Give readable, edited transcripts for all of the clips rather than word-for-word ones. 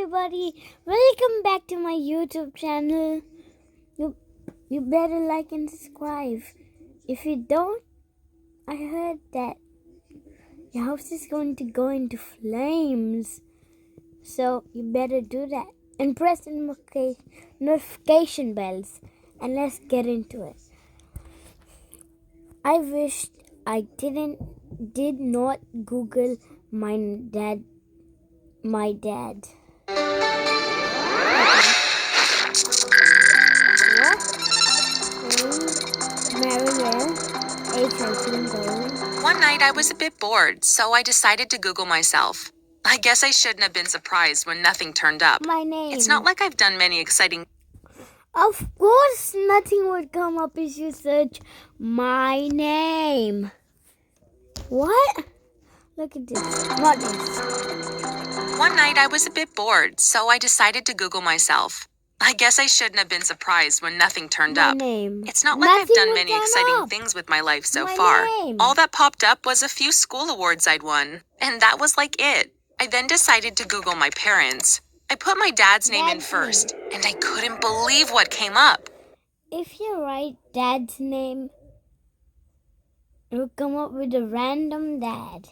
everybody, welcome back to my YouTube channel. You better like and subscribe. If you don't, I heard that your house is going to go into flames. So you better do that and press the notification bells, and let's get into it. I wished I did not Google my dad. What? Maria, One night I was a bit bored, so I decided to Google myself. I guess I shouldn't have been surprised when nothing turned up. My name. It's not like I've done many exciting... Of course, nothing would come up if you search my name. What? Look at this. Not this. One night I was a bit bored, so I decided to Google myself. I guess I shouldn't have been surprised when nothing turned My up. name. It's not like Nothing I've done would many turn exciting up. things with my life so My far. name. All that popped up was a few school awards I'd won, and that was like it. I then decided to Google my parents. I put my dad's name in Dad's first, and I couldn't believe what came up. If you write dad's name, it will come up with a random dad.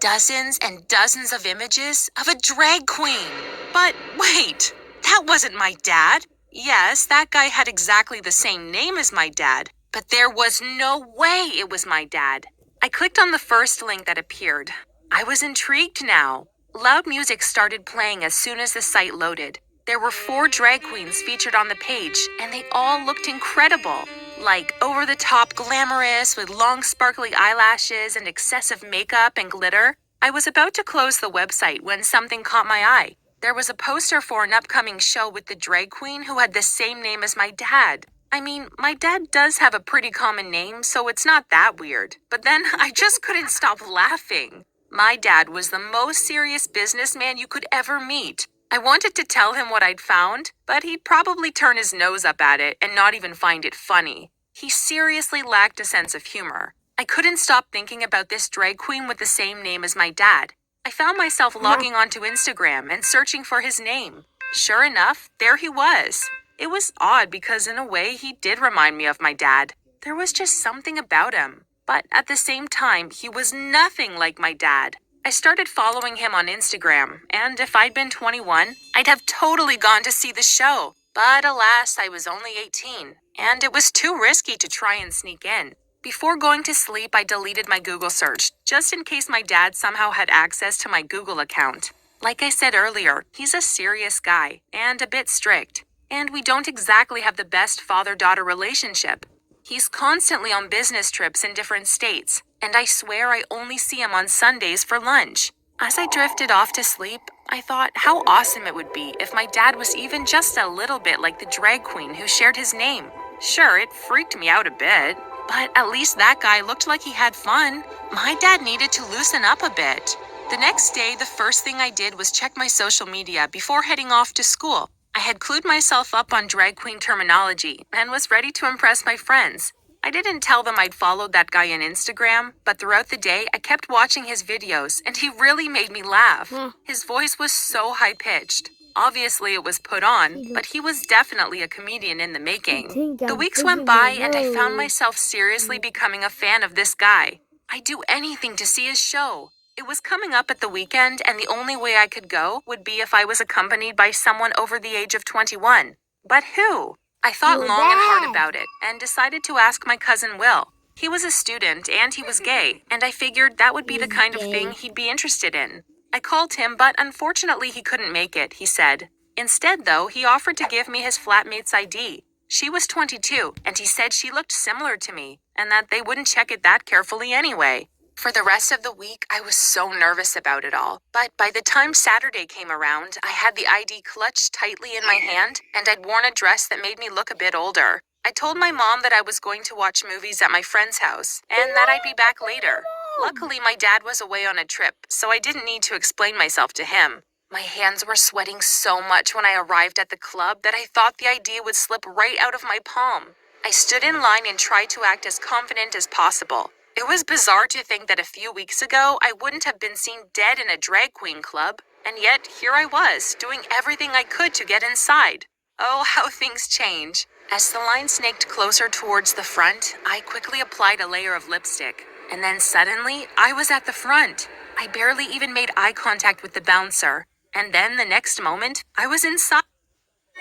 Dozens and dozens of images of a drag queen. But wait, that wasn't my dad. Yes, that guy had exactly the same name as my dad, but there was no way it was my dad. I clicked on the first link that appeared. I was intrigued now. Loud music started playing as soon as the site loaded. There were 4 drag queens featured on the page, and they all looked incredible. Like over-the-top glamorous with long sparkly eyelashes and excessive makeup and glitter. I was about to close the website when something caught my eye. There was a poster for an upcoming show with the drag queen who had the same name as my dad. I mean, my dad does have a pretty common name, so it's not that weird. But then I just couldn't stop laughing. My dad was the most serious businessman you could ever meet. I wanted to tell him what I'd found, but he'd probably turn his nose up at it and not even find it funny. He seriously lacked a sense of humor. I couldn't stop thinking about this drag queen with the same name as my dad. I found myself logging onto Instagram and searching for his name. Sure enough, there he was. It was odd because in a way he did remind me of my dad. There was just something about him. But at the same time, he was nothing like my dad. I started following him on Instagram, and if I'd been 21, I'd have totally gone to see the show. But alas, I was only 18, and it was too risky to try and sneak in. Before going to sleep, I deleted my Google search, just in case my dad somehow had access to my Google account. Like I said earlier, he's a serious guy, and a bit strict. And we don't exactly have the best father-daughter relationship. He's constantly on business trips in different states, and I swear I only see him on Sundays for lunch. As I drifted off to sleep, I thought how awesome it would be if my dad was even just a little bit like the drag queen who shared his name. Sure, it freaked me out a bit, but at least that guy looked like he had fun. My dad needed to loosen up a bit. The next day, the first thing I did was check my social media before heading off to school. I had clued myself up on drag queen terminology and was ready to impress my friends. I didn't tell them I'd followed that guy on Instagram, but throughout the day I kept watching his videos and he really made me laugh. His voice was so high-pitched. Obviously it was put on, but he was definitely a comedian in the making. The weeks went by and I found myself seriously becoming a fan of this guy. I'd do anything to see his show. It was coming up at the weekend, and the only way I could go would be if I was accompanied by someone over the age of 21. But who? I thought Your long and hard dad. about it, and decided to ask my cousin Will. He was a student, and he was gay, and I figured that would be the kind of thing he'd be interested in. I called him, but unfortunately he couldn't make it, he said. Instead, though, he offered to give me his flatmate's ID. She was 22, and he said she looked similar to me, and that they wouldn't check it that carefully anyway. For the rest of the week, I was so nervous about it all. But by the time Saturday came around, I had the ID clutched tightly in my hand, and I'd worn a dress that made me look a bit older. I told my mom that I was going to watch movies at my friend's house, and that I'd be back later. Luckily, my dad was away on a trip, so I didn't need to explain myself to him. My hands were sweating so much when I arrived at the club that I thought the ID would slip right out of my palm. I stood in line and tried to act as confident as possible. It was bizarre to think that a few weeks ago, I wouldn't have been seen dead in a drag queen club. And yet, here I was, doing everything I could to get inside. Oh, how things change. As the line snaked closer towards the front, I quickly applied a layer of lipstick. And then suddenly, I was at the front. I barely even made eye contact with the bouncer. And then the next moment, I was inside.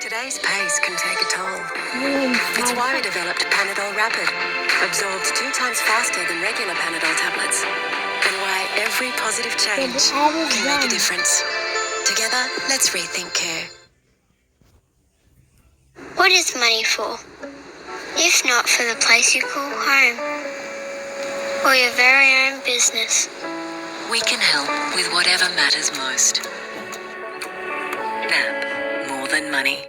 Today's pace can take a toll. You're It's inside. why we developed Panadol Rapid. Absorbs 2 times faster than regular Panadol tablets. And why every positive change ad is can make done. a difference. Together, let's rethink care. What is money for? If not for the place you call home, or your very own business. We can help with whatever matters most. NAB, more than money.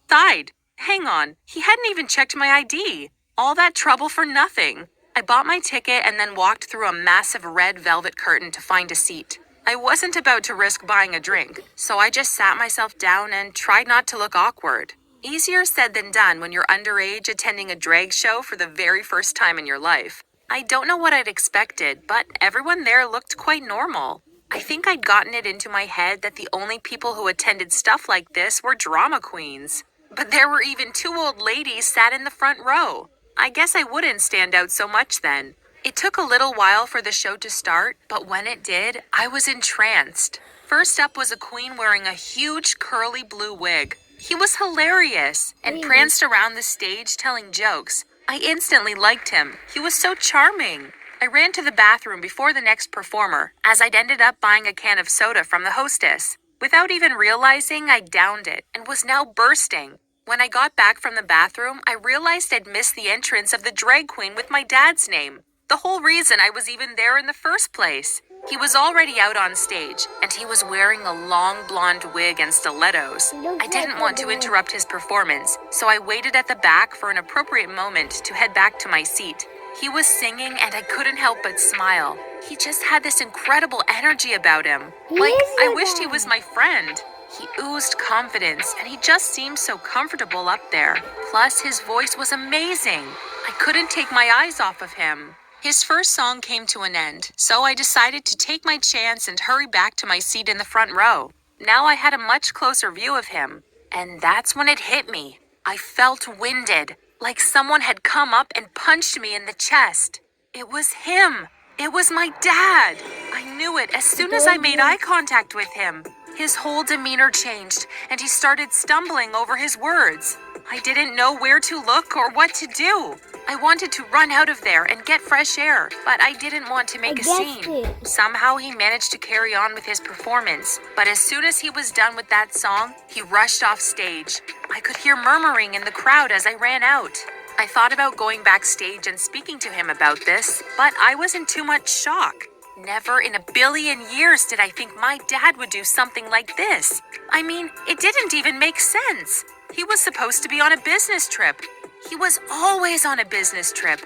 Side. Hang on, he hadn't even checked my ID. All that trouble for nothing. I bought my ticket and then walked through a massive red velvet curtain to find a seat. I wasn't about to risk buying a drink, so I just sat myself down and tried not to look awkward. Easier said than done when you're underage attending a drag show for the very first time in your life. I don't know what I'd expected, but everyone there looked quite normal. I think I'd gotten it into my head that the only people who attended stuff like this were drama queens. But there were even 2 old ladies sat in the front row. I guess I wouldn't stand out so much then. It took a little while for the show to start, but when it did, I was entranced. First up was a queen wearing a huge curly blue wig. He was hilarious and pranced around the stage telling jokes. I instantly liked him. He was so charming. I ran to the bathroom before the next performer, as I'd ended up buying a can of soda from the hostess. Without even realizing, I downed it and was now bursting. When I got back from the bathroom, I realized I'd missed the entrance of the drag queen with my dad's name. The whole reason I was even there in the first place. He was already out on stage, and he was wearing a long blonde wig and stilettos. I didn't want to interrupt his performance, so I waited at the back for an appropriate moment to head back to my seat. He was singing, and I couldn't help but smile. He just had this incredible energy about him. Like, I wished he was my friend. He oozed confidence, and he just seemed so comfortable up there. Plus, his voice was amazing. I couldn't take my eyes off of him. His first song came to an end, so I decided to take my chance and hurry back to my seat in the front row. Now I had a much closer view of him, and that's when it hit me. I felt winded, like someone had come up and punched me in the chest. It was him. It was my dad. I knew it as soon as I made eye contact with him. His whole demeanor changed, and he started stumbling over his words. I didn't know where to look or what to do. I wanted to run out of there and get fresh air, but I didn't want to make a scene. Somehow he managed to carry on with his performance, but as soon as he was done with that song, he rushed off stage. I could hear murmuring in the crowd as I ran out. I thought about going backstage and speaking to him about this, but I was in too much shock. Never in a billion years did I think my dad would do something like this. I mean, it didn't even make sense. He was supposed to be on a business trip. He was always on a business trip.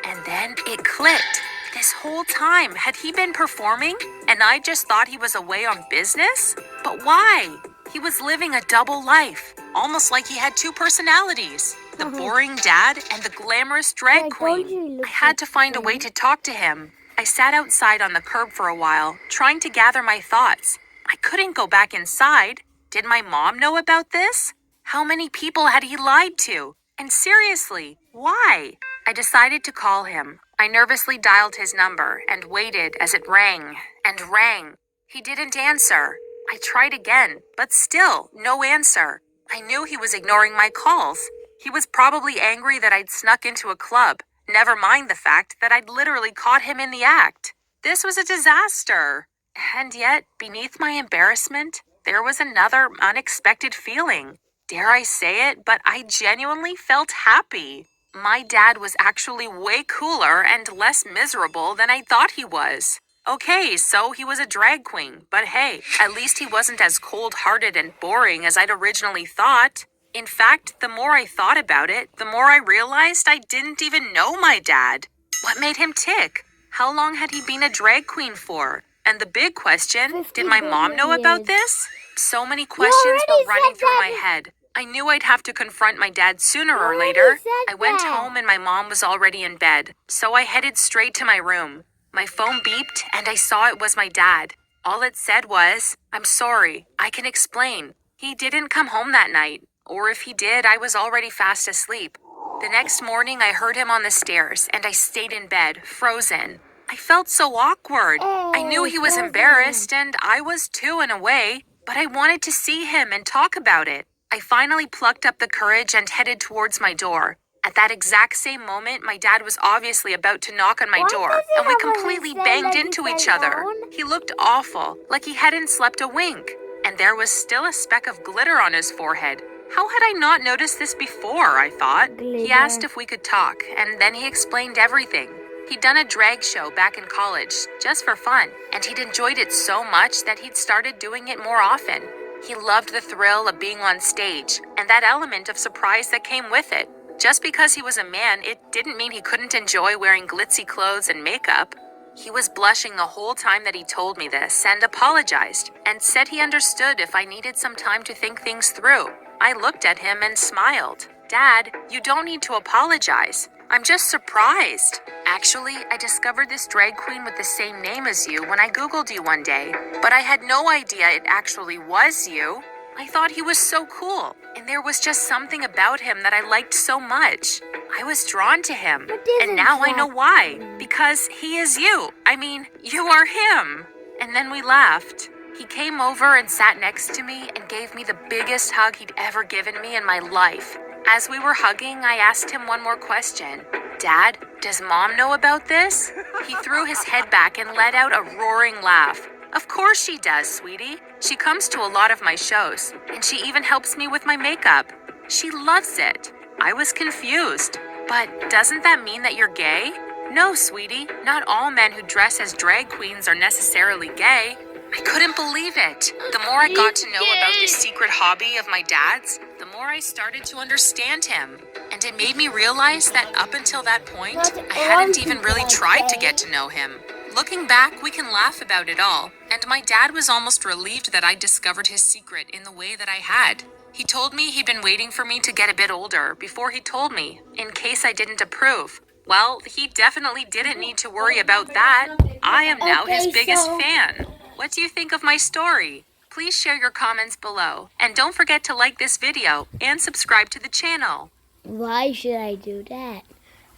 And then it clicked. This whole time, had he been performing? And I just thought he was away on business? But why? He was living a double life, almost like he had 2 personalities. The boring dad and the glamorous drag queen. I had to find a way to talk to him. I sat outside on the curb for a while, trying to gather my thoughts. I couldn't go back inside. Did my mom know about this? How many people had he lied to? And seriously, why? I decided to call him. I nervously dialed his number and waited as it rang and rang. He didn't answer. I tried again, but still, no answer. I knew he was ignoring my calls. He was probably angry that I'd snuck into a club. Never mind the fact that I'd literally caught him in the act. This was a disaster. And yet, beneath my embarrassment, there was another unexpected feeling. Dare I say it, but I genuinely felt happy. My dad was actually way cooler and less miserable than I thought he was. Okay, so he was a drag queen, but hey, at least he wasn't as cold-hearted and boring as I'd originally thought. In fact, the more I thought about it, the more I realized I didn't even know my dad. What made him tick? How long had he been a drag queen for? And the big question, did my mom know about this? So many questions were running through my head. I knew I'd have to confront my dad sooner or later. I went home and my mom was already in bed, so I headed straight to my room. My phone beeped and I saw it was my dad. All it said was, "I'm sorry, I can explain. He didn't come home that night, or if he did, I was already fast asleep. The next morning, I heard him on the stairs, and I stayed in bed, frozen. I felt so awkward. I knew he was embarrassed, and I was too in a way, but I wanted to see him and talk about it. I finally plucked up the courage and headed towards my door. At that exact same moment, my dad was obviously about to knock on my door, and we completely banged into each other. He looked awful, like he hadn't slept a wink, and there was still a speck of glitter on his forehead. How had I not noticed this before, I thought? He asked if we could talk, and then he explained everything. He'd done a drag show back in college, just for fun, and he'd enjoyed it so much that he'd started doing it more often. He loved the thrill of being on stage, and that element of surprise that came with it. Just because he was a man, it didn't mean he couldn't enjoy wearing glitzy clothes and makeup. He was blushing the whole time that he told me this, and apologized, and said he understood if I needed some time to think things through. I looked at him and smiled. "Dad, you don't need to apologize. I'm just surprised. Actually, I discovered this drag queen with the same name as you when I Googled you one day, but I had no idea it actually was you. I thought he was so cool, and there was just something about him that I liked so much. I was drawn to him, and now I know why. Because he is you. I mean, you are him." And then we laughed. He came over and sat next to me and gave me the biggest hug he'd ever given me in my life. As we were hugging, I asked him one more question. "Dad, does Mom know about this?" He threw his head back and let out a roaring laugh. "Of course she does, sweetie. She comes to a lot of my shows, and she even helps me with my makeup. She loves it." I was confused. "But doesn't that mean that you're gay?" "No, sweetie. Not all men who dress as drag queens are necessarily gay." I couldn't believe it. The more I got to know about this secret hobby of my dad's, the more I started to understand him. And it made me realize that up until that point, I hadn't even really tried to get to know him. Looking back, we can laugh about it all, and my dad was almost relieved that I discovered his secret in the way that I had. He told me he'd been waiting for me to get a bit older before he told me, in case I didn't approve. Well, he definitely didn't need to worry about that. I am now his biggest fan. What do you think of my story? Please share your comments below, and don't forget to like this video and subscribe to the channel. Why should I do that?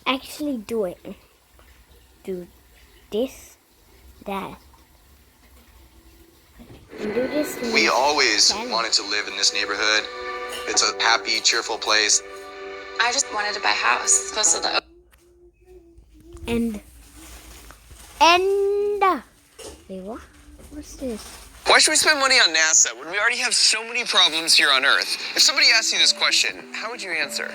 Actually do it. Do this, that. And do this. We always wanted to live in this neighborhood. It's a happy, cheerful place. I just wanted to buy a house close to the And wait, what? What's this? Why should we spend money on NASA when we already have so many problems here on Earth? If somebody asked you this question, how would you answer?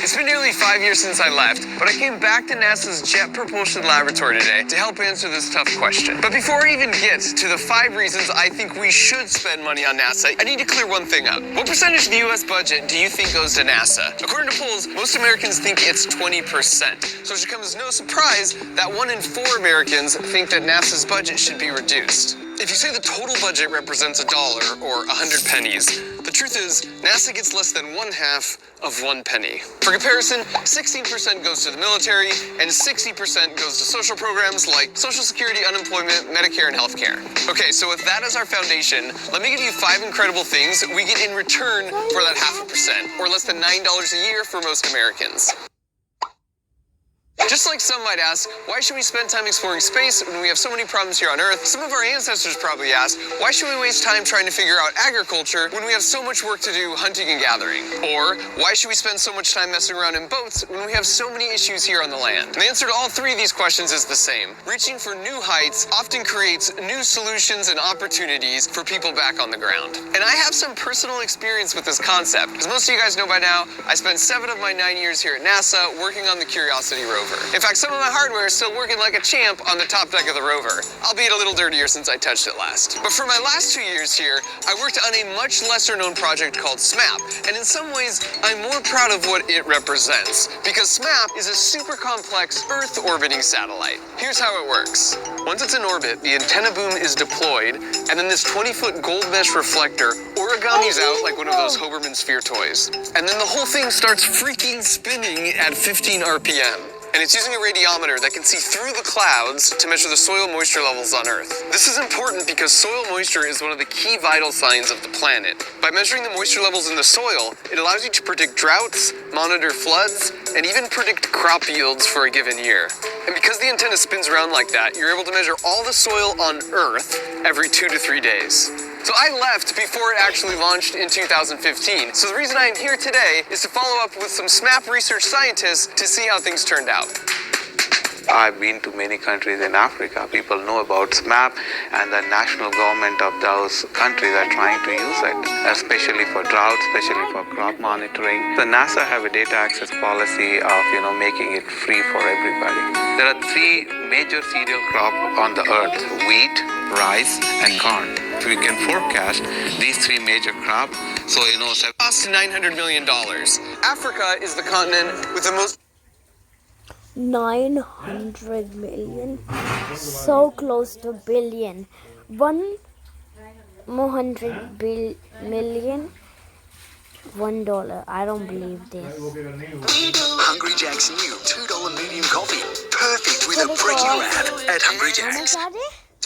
It's been nearly 5 years since I left, but I came back to NASA's Jet Propulsion Laboratory today to help answer this tough question. But before I even get to the 5 reasons I think we should spend money on NASA, I need to clear one thing up. What percentage of the US budget do you think goes to NASA? According to polls, most Americans think it's 20%. So it should come as no surprise that 1 in 4 Americans think that NASA's budget should be reduced. If you say the total budget represents $1 or 100 pennies, the truth is NASA gets less than 1/2 of 1 penny. For comparison, 16% goes to the military and 60% goes to social programs like Social Security, unemployment, Medicare, and healthcare. Okay, so with that as our foundation, let me give you 5 incredible things we get in return for that 0.5%, or less than $9 a year for most Americans. Just like some might ask, why should we spend time exploring space when we have so many problems here on Earth? Some of our ancestors probably asked, why should we waste time trying to figure out agriculture when we have so much work to do hunting and gathering? Or, why should we spend so much time messing around in boats when we have so many issues here on the land? And the answer to all 3 of these questions is the same. Reaching for new heights often creates new solutions and opportunities for people back on the ground. And I have some personal experience with this concept. As most of you guys know by now, I spent 7 of my 9 years here at NASA working on the Curiosity rover. In fact, some of my hardware is still working like a champ on the top deck of the rover, albeit a little dirtier since I touched it last. But for my last 2 years here, I worked on a much lesser known project called SMAP, and in some ways, I'm more proud of what it represents, because SMAP is a super complex Earth orbiting satellite. Here's how it works. Once it's in orbit, the antenna boom is deployed, and then this 20-foot gold mesh reflector origamis out like one of those Hoberman sphere toys. And then the whole thing starts freaking spinning at 15 RPM. and it's using a radiometer that can see through the clouds to measure the soil moisture levels on Earth. This is important because soil moisture is one of the key vital signs of the planet. By measuring the moisture levels in the soil, it allows you to predict droughts, monitor floods, and even predict crop yields for a given year. And because the antenna spins around like that, you're able to measure all the soil on Earth every 2 to 3 days. So I left before it actually launched in 2015. So the reason I am here today is to follow up with some SMAP research scientists to see how things turned out. I've been to many countries in Africa. People know about SMAP, and the national government of those countries are trying to use it, especially for drought, especially for crop monitoring. The NASA have a data access policy of, making it free for everybody. There are 3 major cereal crops on the earth: wheat, rice, and corn. We can forecast these 3 major crops. So, Cost $900 million. Africa is the continent with the most 900 million. So close to billion. 100 million. $1. I don't believe this. Hungry Jack's new $2 medium coffee. Perfect with a breaking ad at Hungry Jack's.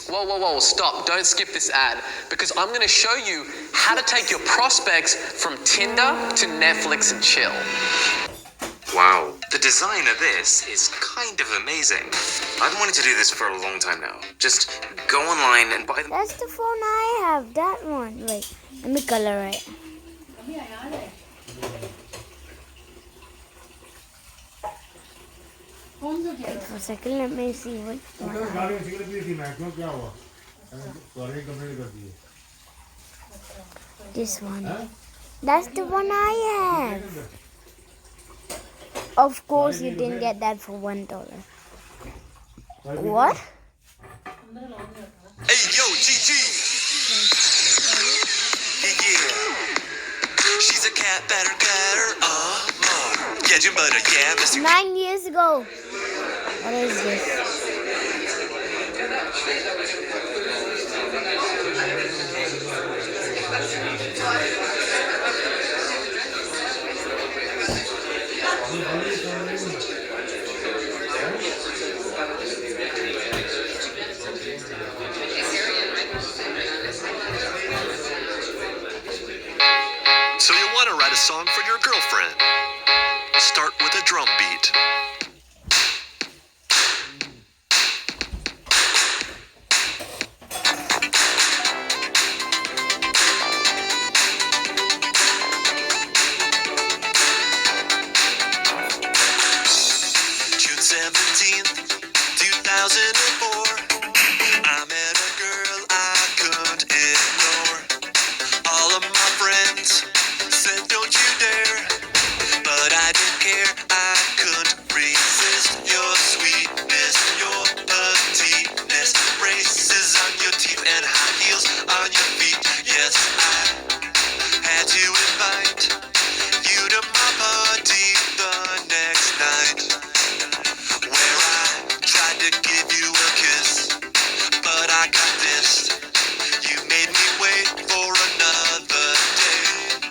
Whoa, stop. Don't skip this ad, because I'm going to show you how to take your prospects from Tinder to Netflix and chill. Wow, the design of this is kind of amazing. I've wanted to do this for a long time now. Just go online and buy them. That's the phone I have. That one. Wait, let me color it. Wait for a second, let me see what. This one. That's the one I have. Of course, you didn't get that for $1. What? Hey, yo, GG. Yeah. She's a cat, better, more. Yeah, Jim Butter, yeah, Mr. 9 years ago. What is this? So you want to write a song for your girlfriend? Start with a drum beat. June 17th, 2004. I met a girl I couldn't ignore. All of my friends said don't you dare, but I didn't care. I couldn't resist your sweetness, your petiteness, braces on your teeth and high heels on your feet. Yes, I had to invite you to my party the next night, where I tried to give you a kiss, but I got this. You made me wait for another day,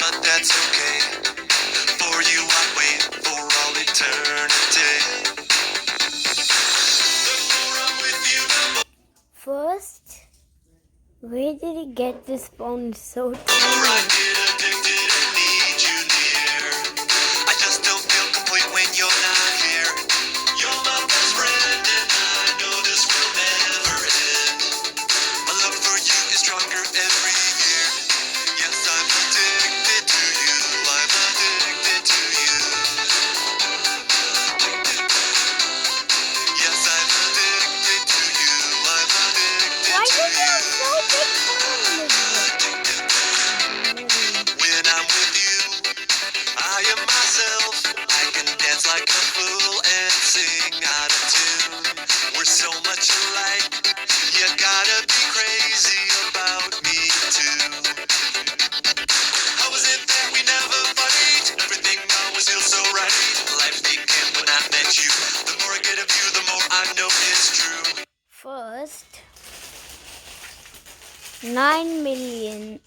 but that's okay. For you I'd wait for all eternity. The more I'm with you, the more First, where did he get this phone so I tiny? get addicted and need you near. I just don't feel complete when you're not here. You're my best friend and I know this will never end. My love for you is stronger every year. Yes, I'm addicted to you. I'm addicted to you. Yes, I'm addicted to you. I'm addicted Why to did you have you. so big phone? When I'm with you, I am myself. I can dance like a fool and sing out of tune. We're so much alike. You gotta be crazy about me too. How is it that we never fight? Everything always feels so right. Life began when I met you. The more I get of you, the more I know it's true. First, 9 million.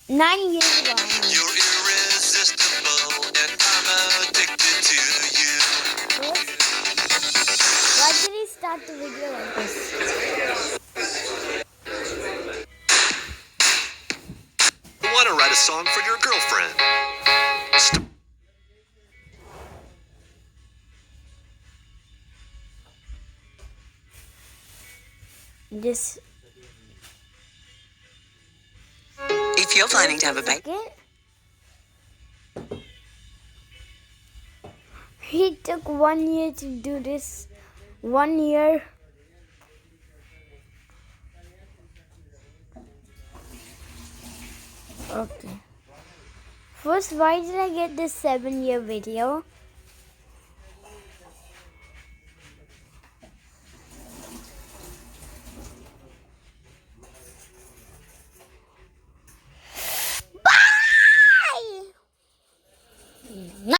9 years ago. You're irresistible and I'm addicted to you. First, start the video like this. Want to write a song for your girlfriend? Just If you're planning to have a baby, okay. He took 1 year to do this. 1 year. Okay. First, why did I get this 7-year video?